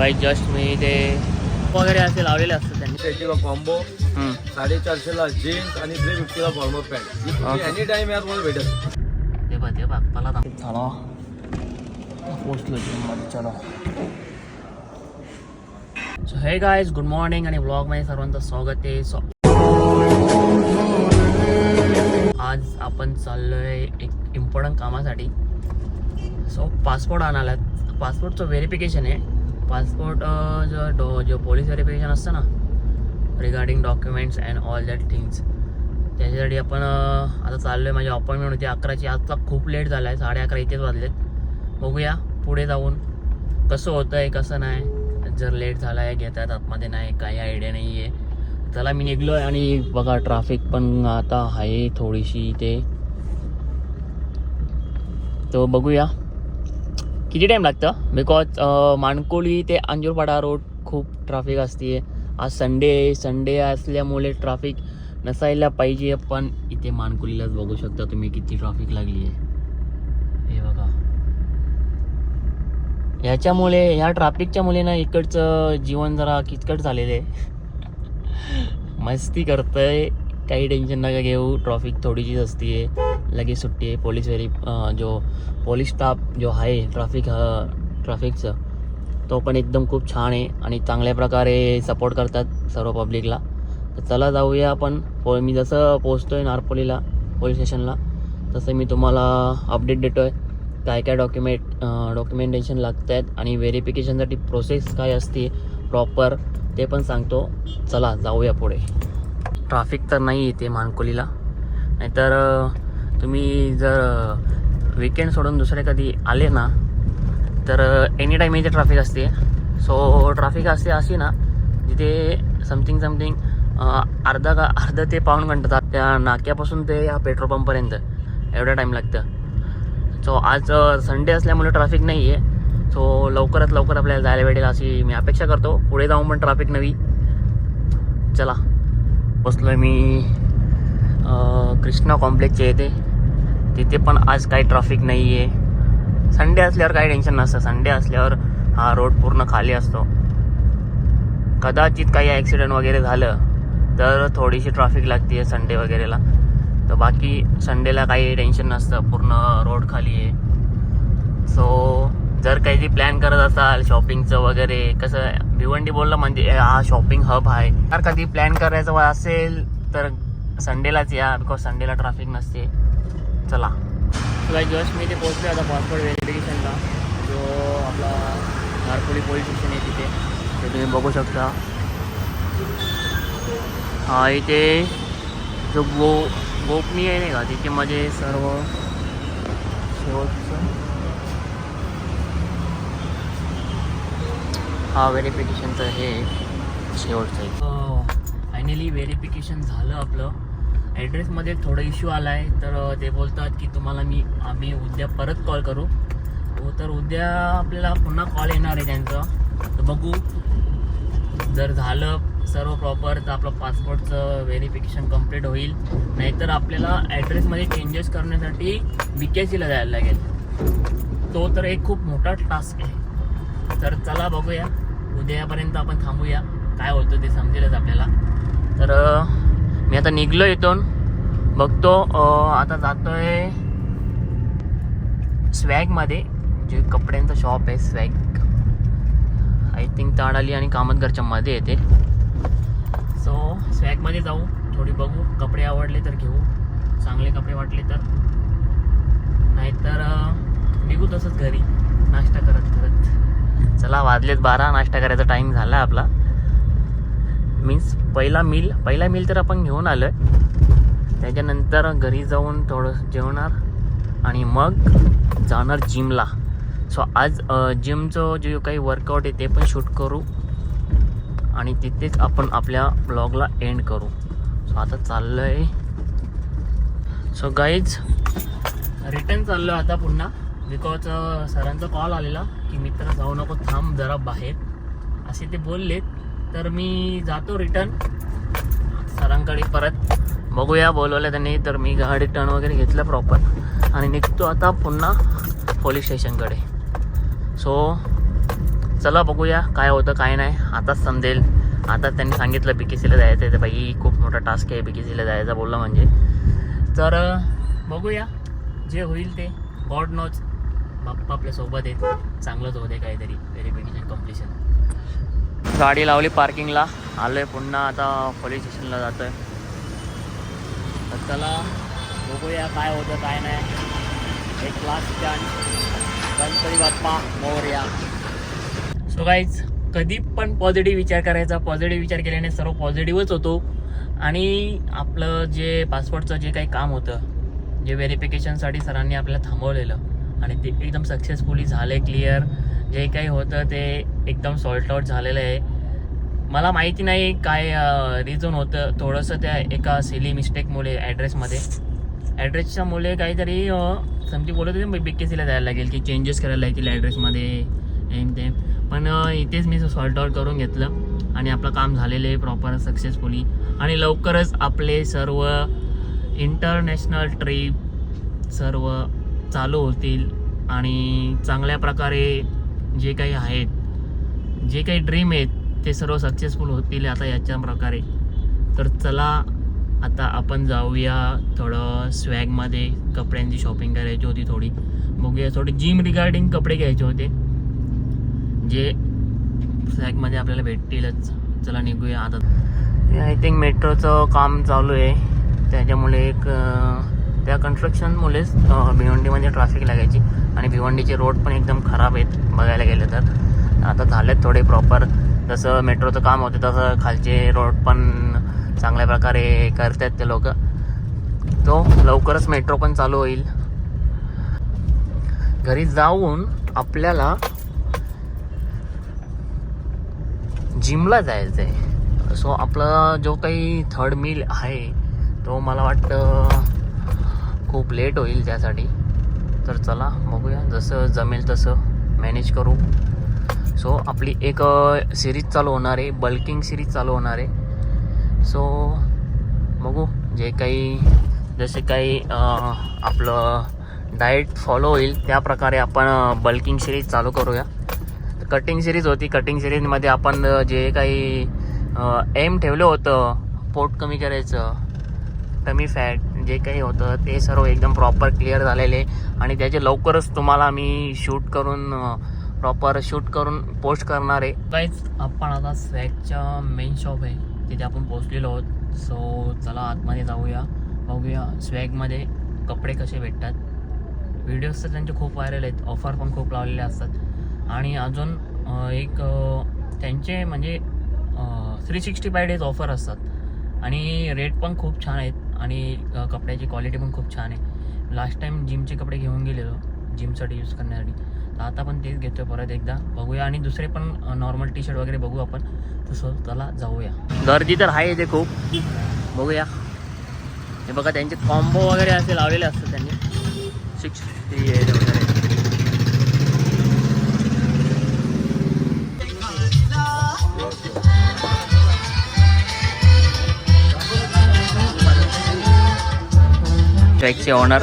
बाई जस्ट मी ते वगैरे असे लावलेले असतात त्यांनी. त्याची कॉम्बो 450ला जीन्स आणि 350ला फॉर्मल पॅन्ट एनी टाइम यार मला भेटत. ते बघ मला झाला पोचलो जिममध्ये. चलो सो हे गाईज गुड मॉर्निंग आणि ब्लॉगमध्ये सर्वांचं स्वागत आहे. सो आज आपण चाललोय एक इम्पॉर्टंट कामासाठी. सो पासपोर्ट आणायला. पासपोर्टचं व्हेरिफिकेशन आहे. पासपोर्ट जो पोलीस व्हेरिफिकेशन असतं ना regarding documents and all that things, त्याच्यासाठी आपण आता चाललो आहे. माझी अपॉइंटमेंट होती 11ची. आजचा खूप लेट झाला आहे. 11:30 इथेच वाजलेत. बघूया पुढे जाऊन कसं होतं आहे कसं नाही. जर लेट झाला आहे घेतात आतमध्ये नाही काही आयडिया नाही आहे. चला मी निघलो आहे. आणि बघा ट्रॅफिक पण आता आहे थोडीशी ते. तो बघूया किती टाईम लागतं. बिकॉज माणकोली ते अंजूरपाडा रोड खूप ट्रॅफिक असते. आज संडे असल्यामुळे ट्रॅफिक नसायला पाहिजे, पण इथे माणकोलीलाच बघू शकता तुम्ही किती ट्रॅफिक लागली आहे. हे बघा ह्याच्यामुळे ह्या ट्रॅफिकच्या मुळे ना इकडचं जीवन जरा किचकट झालेलं आहे. मस्ती करतंय, काही टेन्शन नका घेऊ. ट्रॅफिक थोडीशीच असते, लगेच सुट्टी आहे. जो पोलीस स्टाफ जो आहे ट्रॅफिकचं तो पण एकदम खूप छान आहे आणि चांगल्या प्रकारे सपोर्ट करतात सर्व पब्लिकला. तर चला जाऊया आपण. मी जसं पोचतो आहे नारपोलीला पोलीस स्टेशनला तसं मी तुम्हाला अपडेट देतो आहे. काय डॉक्युमेंटेशन लागत आहेत आणि व्हेरिफिकेशनसाठी प्रोसेस काय असते प्रॉपर ते पण सांगतो. चला जाऊया पुढे. ट्रॅफिक तर नाही येते माणकोलीला, नाहीतर तुम्ही जर वीकेंड सोडून दुसरे कधी आले ना तर एनी टाईम इथे ट्रॅफिक असते. सो ट्रॅफिक असते अशी ना जिथे समथिंग अर्धा ते पाऊण घंटा त्या नाक्यापासून ते या पेट्रोल पंपपर्यंत एवढा टाईम लागतं. सो आज संडे असल्यामुळे ट्रॅफिक नाही आहे. सो लवकरात लवकर आपल्याला जायला भेटेल अशी मी अपेक्षा करतो. पुढे जाऊन पण ट्रॅफिक नवी. चला बसलो आहे मी कृष्णा कॉम्प्लेक्सच्या येते. तिथे पण आज काही ट्रॅफिक नाही आहे. संडे असल्यावर काही टेन्शन नसतं. संडे असल्यावर हा रोड पूर्ण खाली असतो. कदाचित काही ॲक्सिडेंट वगैरे झालं तर थोडीशी ट्रॅफिक लागते संडे वगैरेला. तर बाकी संडेला काही टेन्शन नसतं, पूर्ण रोड खाली आहे. सो जर काही प्लॅन करत असाल शॉपिंगचं वगैरे, कसं भिवंडी बोललं म्हणजे हा शॉपिंग हब आहे. जर कधी प्लॅन करायचं असेल तर संडेलाच या, बिकॉज संडेला ट्रॅफिक नसते. चला जस्ट मी ते पोहोचले आता पासपोर्ट व्हेरिफिकेशनला, जो आपला नारपोली पोलीस स्टेशन आहे तिथे. ते तुम्ही बघू शकता. हा इथे जो गोपनीय आहे नाही का तिथे माझे सर्व शेवटचं हा व्हेरिफिकेशनचं हे शेवटचं आहे. फायनली व्हेरिफिकेशन झालं आपलं. ॲड्रेसमध्ये थोडा इश्यू आला आहे, तर ते बोलतात की तुम्हाला आम्ही उद्या परत कॉल करू. तर उद्या आपल्याला पुन्हा कॉल येणार आहे त्यांचा. तर बघू जर झालं सर्व प्रॉपर तर आपलं पासपोर्टचं व्हेरिफिकेशन कंप्लीट होईल. नाहीतर आपल्याला ॲड्रेसमध्ये चेंजेस करण्यासाठी BKCला जायला लागेल. तो तर एक खूप मोठा टास्क आहे. तर चला बघूया, उद्यापर्यंत आपण थांबूया. काय होतं ते समजेलच आपल्याला. तर मी आता निघलो इथून. बघतो आता जातो आहे स्वॅगमध्ये, जे कपड्यांचं शॉप आहे स्वॅग. आय थिंक ताडाली आणि कामतघरच्या मध्ये येते. सो स्वॅगमध्ये जाऊ, थोडी बघू. कपडे आवडले तर घेऊ, चांगले कपडे वाटले तर. नाहीतर निघू तसंच घरी नाश्ता करत. चला वाजलेत 12. नाश्ता करायचा टाईम झाला आपला. मीन्स पहिला मील तर आपण घेऊन आलो आहे. त्याच्यानंतर घरी जाऊन थोडं जेवणार आणि मग जाणार जिमला. सो आज जिमचं जे काही वर्कआउट आहे ते पण शूट करू आणि तिथेच आपण आपल्या ब्लॉगला एंड करू. सो आता चाललो आहे. सो गाईज रिटर्न चाललो आहे आता पुन्हा, बिकॉज सरांचा कॉल आलेला की मित्र जाऊ नको, थांब जरा बाहेर असे ते बोललेत. तर मी जातो रिटर्न सरांकडे परत. बघूया बोलवलं त्यांनी तर मी गाडी टर्न वगैरे घेतलं प्रॉपर आणि निघतो आता पुन्हा पोलीस स्टेशनकडे. सो चला बघूया काय होतं काय नाही, आताच समजेल. आता त्यांनी सांगितलं BKCला जायचं आहे, तर बाई खूप मोठा टास्क आहे BKCला जायचा बोललं म्हणजे. तर बघूया जे होईल ते, गॉड नोज. बाप्पा आपल्या सोबत आहेत, चांगलंच होते काहीतरी व्हेरिफिकेशन कम्प्लिशन. गाडी लावली पार्किंगला, आलोय पुन्हा आता पोलीस स्टेशनला जातोय. तर चला बघूया काय होतं काय नाही. एक last chance, Ganpati Bappa Morya. So guys, कधी पण पॉझिटिव्ह विचार करायचा. पॉझिटिव्ह विचार केल्याने सर्व पॉझिटिव्हच होतो. आणि आपलं जे पासपोर्टचं जे काही काम होतं, जे व्हेरिफिकेशनसाठी सरांनी आपल्याला थांबवलेलं, आणि ते एकदम सक्सेसफुली झालं आहे. क्लिअर जे काही होतं ते एकदम सॉल्ट आउट झालेलं आहे. मला माहिती नाही काय रिझन होतं, थोडंसं त्या एका सिली मिस्टेकमुळे ॲड्रेसच्या मुळे काहीतरी समजी बोलत होते BKCला जायला लागेल की चेंजेस करायला लागतील ॲड्रेसमध्ये एम ते. पण इथेच मी सॉल्ट आउट करून घेतलं आणि आपलं काम झालेलं आहे प्रॉपर सक्सेसफुली. आणि लवकरच आपले सर्व इंटरनॅशनल ट्रिप सर्व चालू होतील आणि चांगल्या प्रकारे जे काही आहेत, जे काही ड्रीम आहेत ते सर्व सक्सेसफुल होतील आता याच्या प्रकारे. तर चला आता आपण जाऊया थोडं स्वॅगमध्ये. कपड्यांची शॉपिंग करायची होती थोडी, बघूया. थोडी जिम रिगार्डिंग कपडे घ्यायचे होते जे स्वॅगमध्ये आपल्याला भेटतीलच. चला निघूया आता. आय थिंक मेट्रोचं काम चालू आहे, त्याच्यामुळे एक त्या कन्स्ट्रक्शनमुळेच भिवंडीमध्ये ट्रॅफिक लागायची. आणि भिवंडीचे रोड पण एकदम खराब आहेत बघायला गेलं तर. आता झालेत थोडे प्रॉपर, जसं मेट्रोचं काम होतं तसं खालचे रोड पण चांगल्या प्रकारे करतात ते लोक. तो लवकरच मेट्रो पण चालू होईल. घरी जाऊन आपल्याला जिमला जायचं आहे. सो आपला जो काही थर्ड मील आहे तो मला वाटतं खूप लेट होईल त्यासाठी. तर चला बघूया, जसं जमेल तसं मॅनेज करू. सो आपली एक सिरीज चालू होणार आहे, बल्किंग सिरीज चालू होणार आहे. सो बघू, जे काही जसे काही आपलं डाएट फॉलो होईल त्याप्रकारे आपण बल्किंग सिरीज चालू करूया. कटिंग सिरीज होती, कटिंग सिरीजमध्ये आपण जे काही एम ठेवलं होतं, पोट कमी करायचं, कमी फॅट जे काही होतं ते सर्व एकदम प्रॉपर क्लिअर झालेले. आणि त्याचे लवकरच तुम्हाला मी प्रॉपर शूट करून पोस्ट करणार आहे. काहीच आपण आता स्वॅगच्या मेन शॉप आहे तिथे आपण पोचलेलो आहोत. सो चला आतमध्ये जाऊया, बघूया स्वॅगमध्ये कपडे कसे भेटतात. व्हिडिओज तर त्यांचे खूप व्हायरल आहेत, ऑफर पण खूप लावलेले असतात. आणि अजून एक त्यांचे म्हणजे 365 डेज ऑफर असतात आणि रेट पण खूप छान आहेत आणि कपड्याची क्वालिटी पण खूप छान आहे. लास्ट टाइम जिमचे कपडे घेऊन गेलेलो जिमसाठी यूज करण्यासाठी, तर आता पण तेच घेतो परत एकदा. बघूया आणि दुसरे पण नॉर्मल टी शर्ट वगैरे बघू आपण. तसं चला जाऊया. गर्दी तर आहे इथे खूप, बघूया. हे बघा त्यांचे कॉम्बो वगैरे असे लावलेले असतात त्यांनी 638 वगैरे. ट्रॅकचे ओनर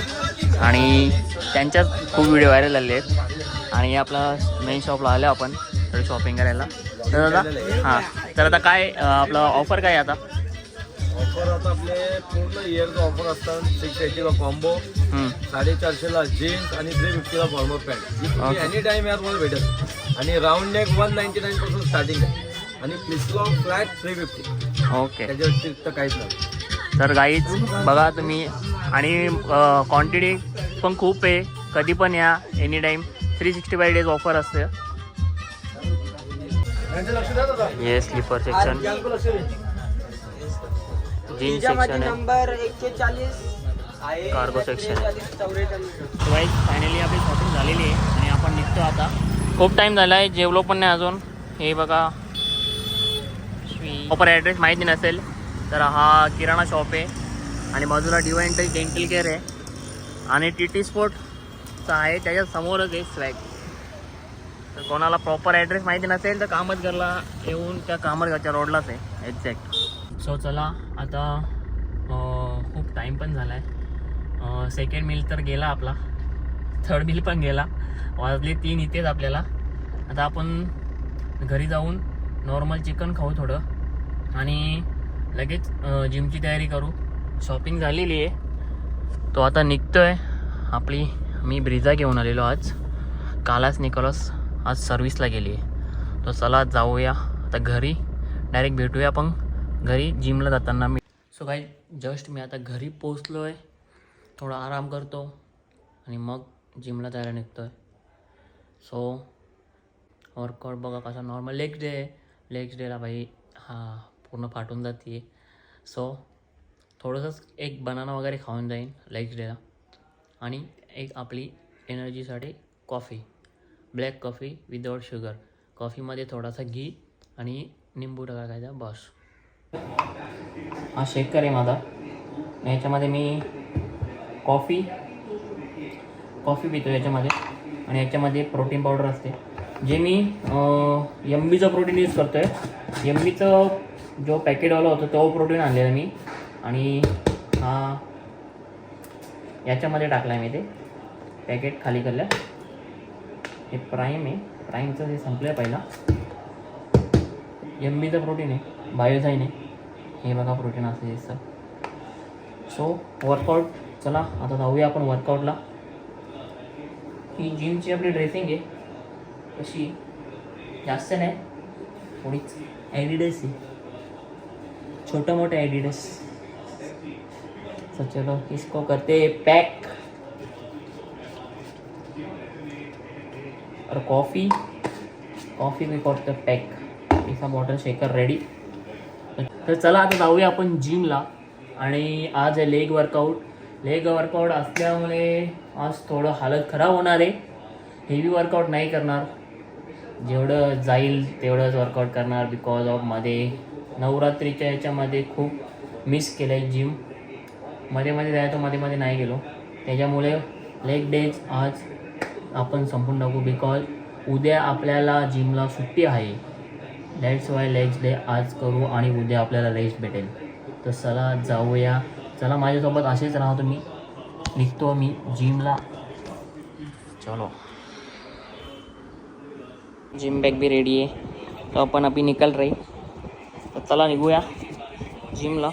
आणि त्यांच्याच खूप व्हिडिओ व्हायरल झाले आहेत. आणि आपला मेन शॉपला आलो आपण थोडी शॉपिंग करायला. तर दादा हां, तर आता काय आपलं ऑफर काय आता? ऑफर आता आपले पूर्ण इयरचं ऑफर असतात. 680ला कॉम्बो, 450ला जीन्स आणि 350ला फॉर्मल पॅन्ट. एनी टाइम यार तुम्हाला भेटेल. आणि राऊंड नेक 199 पासून स्टार्टिंग आहे आणि फ्लिसलॉक फ्लॅट 350. ओके, त्याच्या व्यतिरिक्त काहीच नाही. तर गाईज बघा तुम्ही. आणि क्वांटिटी पण खूप आहे, कधी पण या, एनी टाईम. 365 डेज ऑफर असते. हे स्लीपर सेक्शन, जीन्स सेक्शन आहे, कार्गो सेक्शन. गाईज फायनली आपली शॉपिंग झालेली आहे आणि आपण निघतो आता. खूप टाईम झाला आहे, जेवलो पण नाही अजून. हे बघा, प्रॉपर ॲड्रेस माहिती नसेल तर हा किराणा शॉप आहे आणि बाजूला डिवाइन डेंटल केअर आहे आणि TT स्पोर्टचा आहे, त्याच्या समोरच आहे स्वॅग. तर कोणाला प्रॉपर ॲड्रेस माहिती नसेल तर कामतगरला येऊन त्या कामतगरच्या रोडलाच आहे एक्झॅक्ट. सो चला आता खूप टाईम पण झाला आहे. सेकंड मील तर गेला आपला, थर्ड मील पण गेला. वाजले 3 इथेच आपल्याला. आता आपण घरी जाऊन नॉर्मल चिकन खाऊ थोडं आणि लगेच जिमची तयारी करू. शॉपिंग झालेली आहे. तो आता निघतोय. आपली मी ब्रिझा घेऊन आलेलो आज. कालच निकोलस आज सर्व्हिसला गेली आहे. तो चला जाऊया आता घरी. डायरेक्ट भेटूया पण घरी जिमला जाताना. सो काही जस्ट मी आता घरी पोचलो आहे. थोडा आराम करतो आणि मग जिमला जायला निघतो आहे. सो वर्कआउट बघा कसा नॉर्मल लेग्स डे आहे. लेग्स डेला भाई पूर्ण फाटून जाते. सो थोडंसंच एक बनाना वगैरे खाऊन जाईन लेग्स डेला आणि एक आपली एनर्जीसाठी coffee, black coffee without sugar. कॉफीमध्ये थोडासा घी आणि निंबू टाकायचा बस. हा शेकर आहे माझा. याच्यामध्ये मी कॉफी पितो याच्यामध्ये आणि याच्यामध्ये प्रोटीन पावडर असते जे मी यम्मीचं प्रोटीन यूज करतो आहे. यम्मीचं जो पॅकेटवाला होता तो प्रोटीन आणलेला मी आणि हा याच्यामध्ये टाकला आहे मी. ते पॅकेट खाली करलं. हे प्राईम आहे. प्राईमचं ते संपलं आहे पहिला. यम्मीचं प्रोटीन आहे, बायोसाईन आहे. हे बघा प्रोटीन असं दिसतं. सो वर्कआउट चला आता जाऊया आपण वर्कआउटला. ही जिमची आपली ड्रेसिंग आहे कशी जास्त नाही, थोडीच ॲडिडास आहे, छोटं मोठं ॲडिडास. तो चलो इसको करते पैक. और कॉफ़ी भी करते पैक. इसका बॉटल शेकर रेडी. तर चला आता जाऊया आपण जिमला. आणि आज आहे लेग वर्कआउट. लेग वर्कआउट असल्यामुळे आज थोडं हालत खराब होणार आहे. हेवी वर्कआउट नाही करणार, जेवढं जाईल तेवढंच वर्कआउट करणार. बिकॉज ऑफ मध्ये नवरात्रीच्या याच्यामध्ये खूप मिस केलं आहे जिम. मध्ये जायचं, मध्ये नाही गेलो. त्याच्यामुळे लेग डेज आज आपण संपून टाकू. बिकॉज उद्या आपल्याला जिमला सुट्टी आहे. दॅट्स वाय लेग्स डे आज करू आणि उद्या आपल्याला रेस्ट भेटेल. तर चला जाऊया. चला माझ्यासोबत असेच राहा तुम्ही. निघतो मी जिमला. चलो जिम बॅग भी रेडी आहे. तो आपण अभी निकल रही. तर चला निघूया जिमला.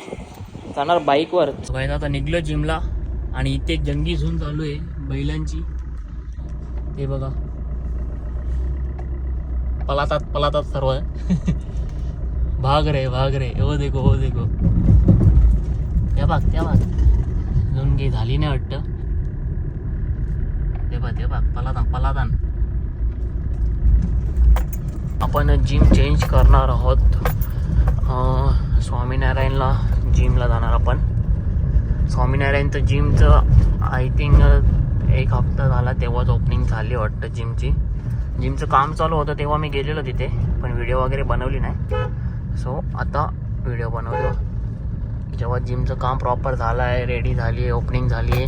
जाणार बाईकवर. आता निघलो जिमला आणि इथे जंगी झोन चालू आहे बैलांची. ते बघा पलातात सर्व. भाग रे हो देखो त्या भाग झोनगी झाली नाही वाटतं. ते बघ पलातान. आपण जिम चेंज करणार आहोत. स्वामीनारायणला जिमला जाणार आपण. स्वामीनारायणचं जिमचं आय थिंक 1 हफ्ता झाला तेव्हाच ओपनिंग झाली वाटतं जिमचं काम चालू होतं तेव्हा मी गेलेलो तिथे, पण व्हिडिओ वगैरे बनवली नाही. सो आता व्हिडिओ बनवलो जेव्हा जिमचं काम प्रॉपर झालं आहे, रेडी झाली आहे, ओपनिंग झाली आहे,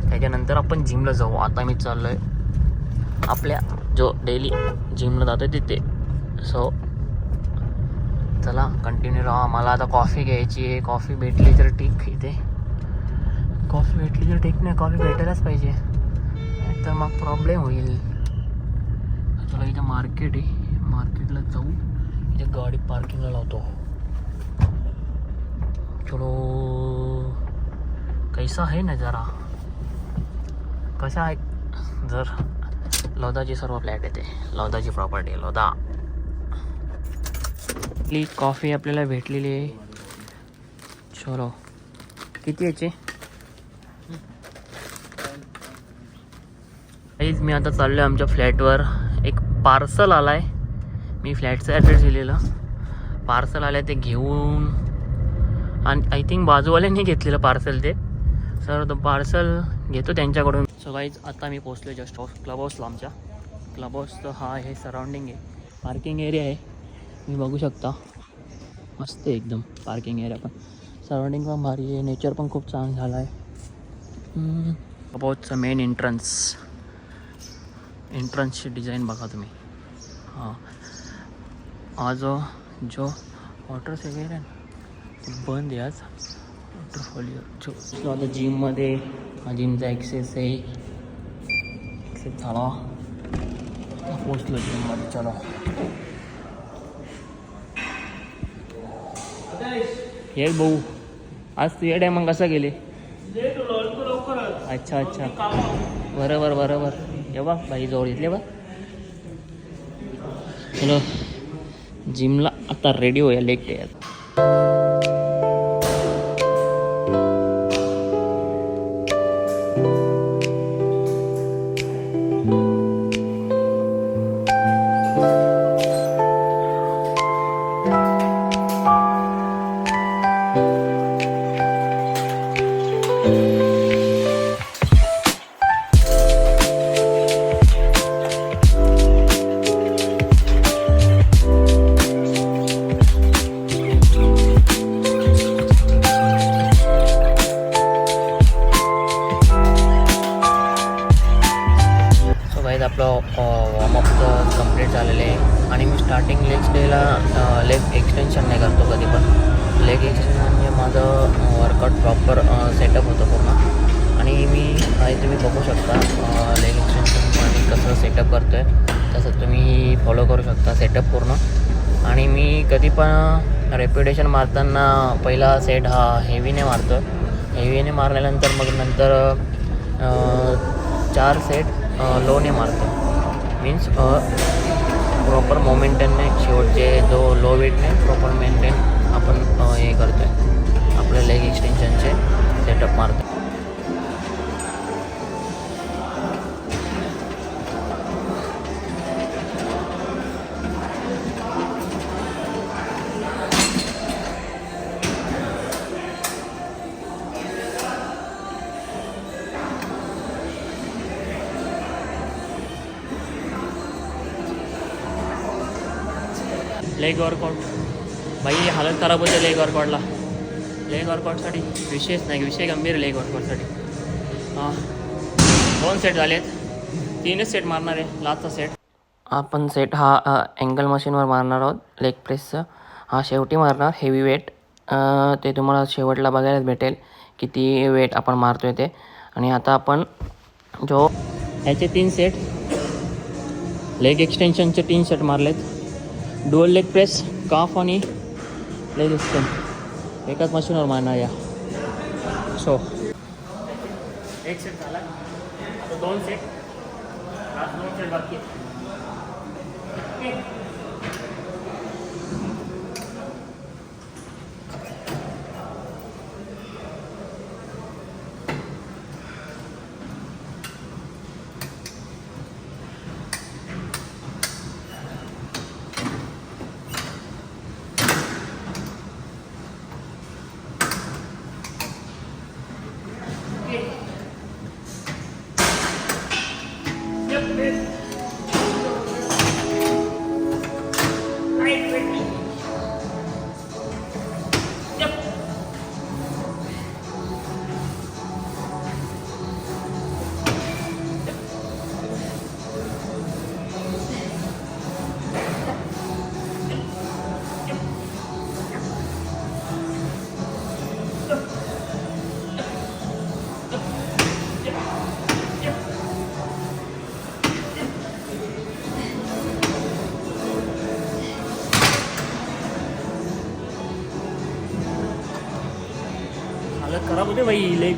त्याच्यानंतर आपण जिमला जाऊ. आता मी चाललो आहे आपल्या जो डेली जिमला जातो तिथे. सो चला कंटिन्यू राहा. मला आता कॉफी घ्यायची आहे. कॉफी भेटली तर ठीक. इथे कॉफी भेटली तर ठीक नाही, कॉफी भेटायलाच पाहिजे तर मग प्रॉब्लेम होईल. चला इथे मार्केट आहे, मार्केटला जाऊ. इथे गाडी पार्किंगला लावतो. चलो कैसा आहे नजारा, कसा आहे. जर लौदाची सर्व फ्लॅट येते, लौदाची प्रॉपर्टी आहे लौदा. आपली कॉफी आपल्याला भेटलेली आहे. चलो किती याचे. मी आता चाललो आहे आमच्या फ्लॅटवर. एक पार्सल आला आहे. मी फ्लॅटचा ॲड्रेस दिलेला. पार्सल आलं आहे ते घेऊन. आणि आय थिंक बाजूवाल्यांनी घेतलेलं पार्सल ते. सर तो पार्सल घेतो त्यांच्याकडून. सो गाईज आता मी पोचलो जस्ट क्लब हाऊसला. आमच्या क्लब हाऊसचं हा हे सराउंडिंग आहे, पार्किंग एरिया आहे. तुम्ही बघू शकता मस्त आहे एकदम पार्किंग एरिया. पण सराउंडिंग पण भारी आहे, नेचर पण खूप छान झालं आहे. क्लब हाऊसचं मेन एंट्रन्सची डिझाईन बघा तुम्ही. हां आज जो वॉटर्स वगैरे आहे ते बंद आहे आज. वॉटरफॉलिओ जो आता जिममध्ये जिमचा ॲक्सेस आहे. ॲक्सेस झाला, पोचलो जिममध्ये. चलो हे भाऊ आज तू या टायमाग कसा गेले? अच्छा अच्छा बरोबर बरोबर. हे बा बाई जवळ घेतले बा. चलो जिमला आता रेडी होया लेग डे आता. आपलं वॉर्मअप कंप्लीट झालेलं आहे आणि मी स्टार्टिंग लेग एक्सटेन्शन नाही करतो कधी पण. लेग एक्सटेन्शन म्हणजे माझं वर्कआउट प्रॉपर सेटअप होतं पूर्ण आणि मी तुम्ही बघू शकता लेग एक्सटेन्शन आणि कसं सेटअप करतो आहे तसं तुम्ही फॉलो करू शकता सेटअप पूर्ण. आणि मी कधी पण रेप्युटेशन मारताना पहिला सेट हा हेवीने मारतो. हेवीने मारल्यानंतर मग नंतर 4 सेट लोने मारतो. मीन्स प्रॉपर मोमेंटनने शेवटचे जो लो वेटने प्रॉपर मेंटेन आपण हे करतो आहे आपल्या लेग एक्सटेन्शनचे सेटअप मारतो. लेग वर्कआउट भाई हालत खराब होते लेग वर्कआउटला. लेग वर्कआउटसाठी विशेष नाही, विषय गंभीर लेग वर्कआउटसाठी. हां 2 सेट झालेत, 3च सेट मारणार आहे. लास्टचा सेट आपण सेट हा अँगल मशीनवर मारणार आहोत. लेग प्रेसचं हा शेवटी मारणार हेवी वेट. ते तुम्हाला शेवटला बघायलाच भेटेल किती वेट आपण मारतो आहे ते. आणि आता आपण जो ह्याचे 3 सेट लेग एक्सटेन्शनचे 3 सेट मारलेत. डुअल लेग प्रेस काफ आणि लेग एक्सटेंड एकाच मशीनवर मारणार या. सो 1 सेट झाला, आता 2 सेट, लास्ट 2 सेट बाकी आहेत. हालत खराब होते भाई लेग.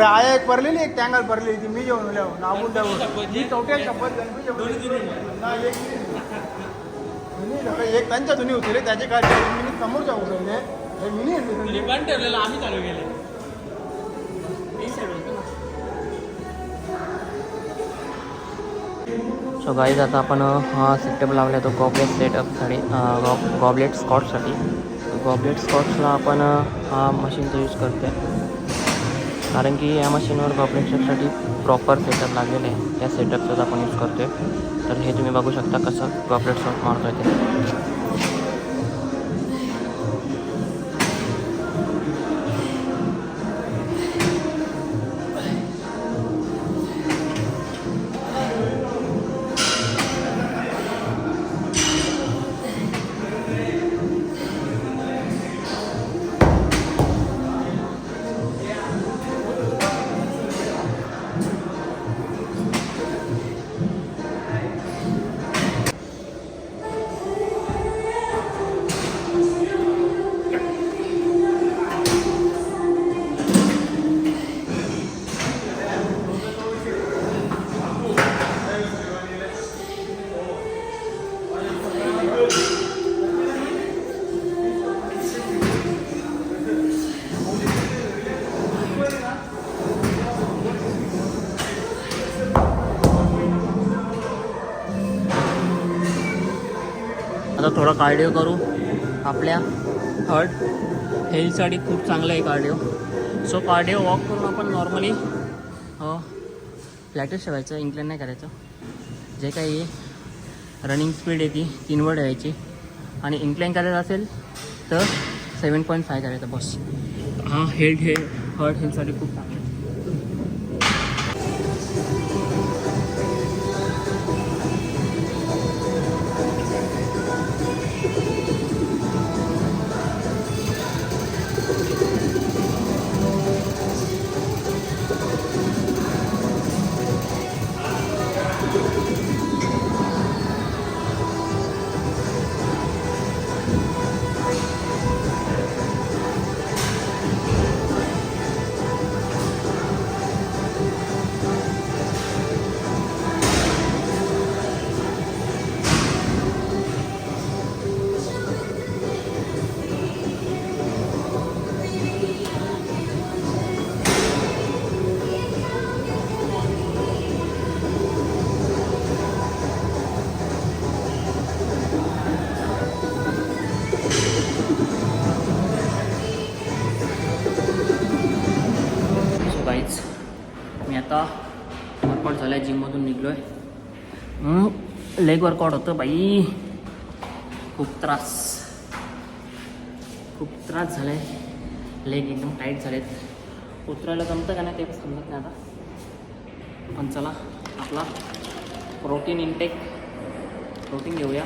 आया एक परलेली एक टँगल परलेली ती मी जेवण नागून द्यावं मी चौट्या शपथ मी सगळं एक त्यांच्या धुनी उचलले त्याचे काय मी समोरच्या उचलले हे मिनी आहे पण ठेवलेलं आम्ही चालू गेले. सो गाईज आता आपण हा सेटअप लावला तो गॉबलेट सेटअपसाठी गॉबलेट स्कॉटसाठी. गॉबलेट स्कॉट्सला आपण हा मशीनचा यूज करतो आहे कारण की या मशीनवर गॉबलेट स्कॉटसाठी प्रॉपर सेटअप लागलेलं आहे. त्या सेटअपचाच आपण यूज करतो आहे. तर हे तुम्ही बघू शकता कसं गॉबलेट स्कॉट मारतो आहे ते. आता थोडा कार्डिओ करू. आपल्या हार्ट हेल्थसाठी खूप चांगलं आहे कार्डिओ. सो कार्डिओ वॉक करून आपण नॉर्मली फ्लॅटच ठेवायचं, इन्क्लाइन नाही करायचं. जे काही रनिंग स्पीड आहे ती 3 वर ठेवायची आणि इन्क्लाइन करायचं असेल तर 7.5 करायचं बस. हा हार्ट हेल्थसाठी खूप चांगलं आहे. मी आता वर्कआउट झालं आहे, जिममधून निघलो आहे. लेग वर्कआउट होतं बाई. खूप त्रास झाला आहे. लेग एकदम टाईट झालेत. उतरायला जमतं का नाही ते समजत नाही आता. पण चला आपला प्रोटीन घेऊया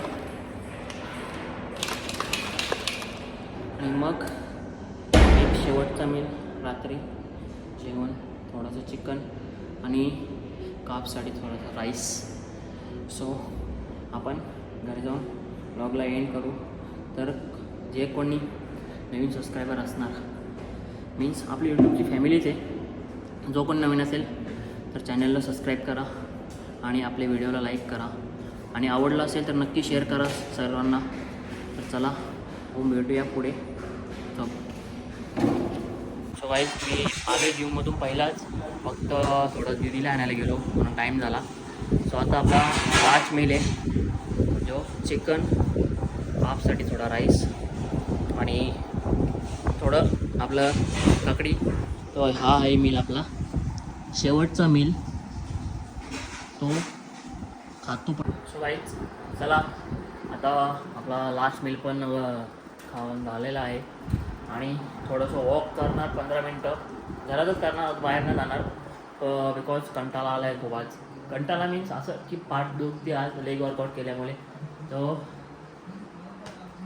आणि मग एक शेवटचा मील रात्री जेवण, थोडंसं चिकन आणि कापसाठी थोडासा राईस. सो आपण घरी जाऊन ब्लॉगला एंड करू. तर जे कोणी नवीन सबस्क्रायबर असणार मीन्स आपली यूट्यूबची फॅमिलीच आहे. जो कोण नवीन असेल तर चॅनलला सबस्क्राईब करा आणि आपल्या व्हिडिओला लाईक करा आणि आवडलं असेल तर नक्की शेअर करा सर्वांना. तर चला भेटूया पुढे. सो गाईज मी आले जिममधून पहिलाच, फक्त थोडं दीदीला आणायला गेलो म्हणून टाईम झाला. सो आता आपला लास्ट मील आहे जो चिकन, हाफसाठी थोडा राईस आणि थोडं आपलं काकडी. तो हा आहे मील आपला शेवटचा मील, तो खातो पण. सो गाईज चला आता आपला लास्ट मील पण खाऊन झालेला आहे आणि थोडंसं वॉक करणार 15 मिनटं. घरातच करणार, बाहेर नाही जाणार बिकॉज कंटाळा आला आहे खूप. आज कंटाळा मीन्स असं की पाठ दुखते आज लेग वर्कआउट केल्यामुळे. तो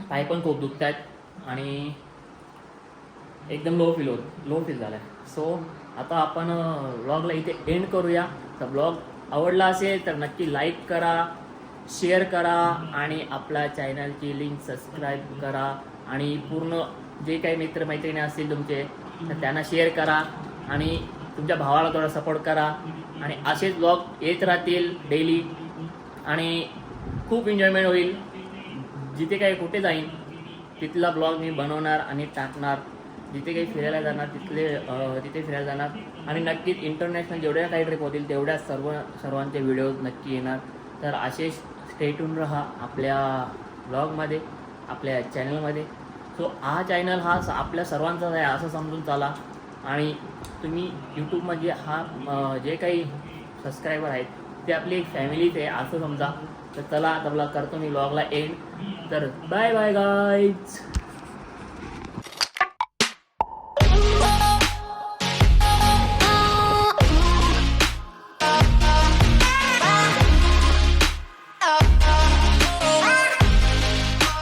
पाय पण खूप दुखत आहेत आणि एकदम लो फील झाला आहे. सो आता आपण व्लॉगला इथे एंड करूया. तर व्लॉग आवडला असेल तर नक्की लाईक करा, शेअर करा आणि आपल्या चॅनलची लिंक सबस्क्राईब करा आणि पूर्ण जे काही मित्रमैत्रिणी असतील तुमचे तर त्यांना शेअर करा आणि तुमच्या भावाला थोडा सपोर्ट करा. आणि असेच ब्लॉग येत राहतील डेली आणि खूप एन्जॉयमेंट होईल. जिथे काही कुठे जाईन तिथला ब्लॉग मी बनवणार आणि टाकणार. जिथे काही फिरायला जाणार तिथे फिरायला जाणार. आणि नक्कीच इंटरनॅशनल जेवढ्या काही ट्रिप होतील तेवढ्या सर्वांचे व्हिडिओ नक्की येणार. तर असे स्टे ट्यून राहा आपल्या ब्लॉगमध्ये, आपल्या चॅनलमध्ये. सो हा चॅनल हा आपल्या सर्वांचाच आहे असं समजून चाला. आणि तुम्ही यूट्यूबमध्ये जे काही सबस्क्रायबर आहेत ते आपली एक फॅमिलीच आहे असं समजा. तर चला आता करतो मी ब्लॉगला एंड. तर बाय बाय गाईज.